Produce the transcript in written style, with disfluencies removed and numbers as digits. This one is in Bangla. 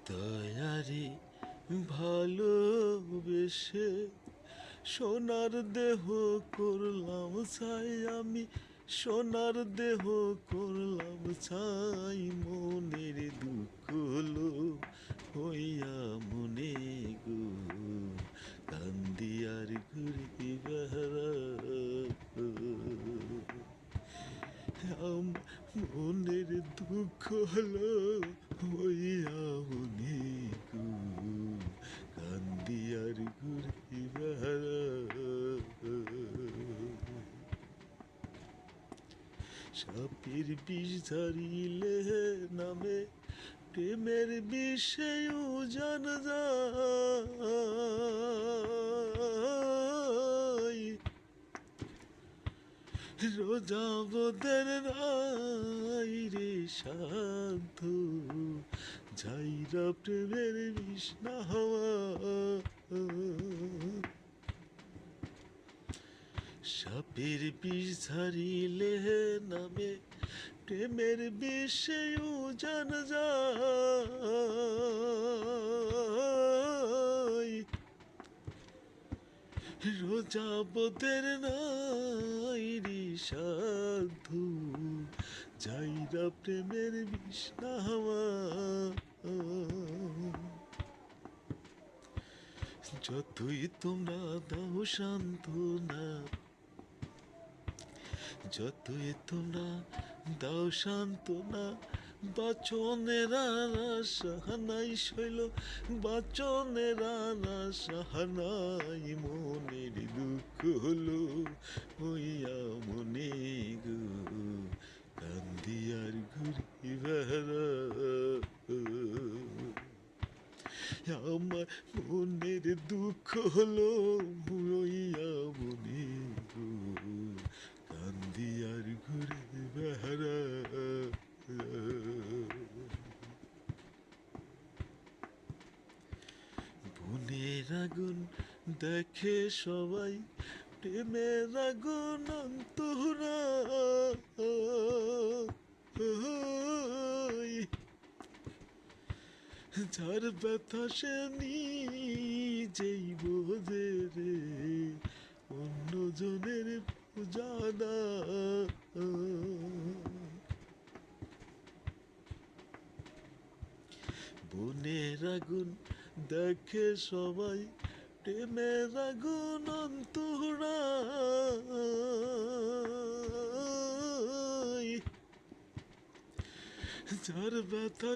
দয়ারে ভালোবেসে সোনার দেহ করলাম ছাই আমি, সোনার দেহ করলাম ছাই। মনের দুঃখ হলো হইয়া মনে গো, কান্দি আর ঘুরি বেড়া। মনের দুঃখ হলো হইয়া মনে গো, কান্দি আর ঘুরি বেড়া। সাপের বিষ ঝারিলে নামে প্রেমের বিষেও জান যায়। রোজাবদের নাই রে সাধ্য, ঝাইরা প্রেমের বিষ না হওয়া। সাপের বিষ ঝারিলে নামে প্রেমের বিষেও জান যায়। রোজাবদের নাই রে সাধু, যাইরা প্রেমের বিষ না হওয়া। যতই তোমরা দাও সান্ত্বনা, যতই তোমরা দাও সান্ত্বনা, বাচনের সাহানাই শৈল, বাচনের সাহানাই। মনের দুঃখ হলো হইয়া মনে গো, কান্দি আর ঘুরি বেড়া। আমার মনের দুঃখ হলো হইয়া মনে গো, কান্দি আর ঘুরে বেড়া। বনের আগুন দেখে সবাই, প্রেমের আগুন অন্তরা। যার ব্যথা সে নিজেই বোঝে রে, অন্যজনের জানা। বনের আগুন দেখে সবাই, প্রেমের আগুন অন্তরা। যার ব্যথা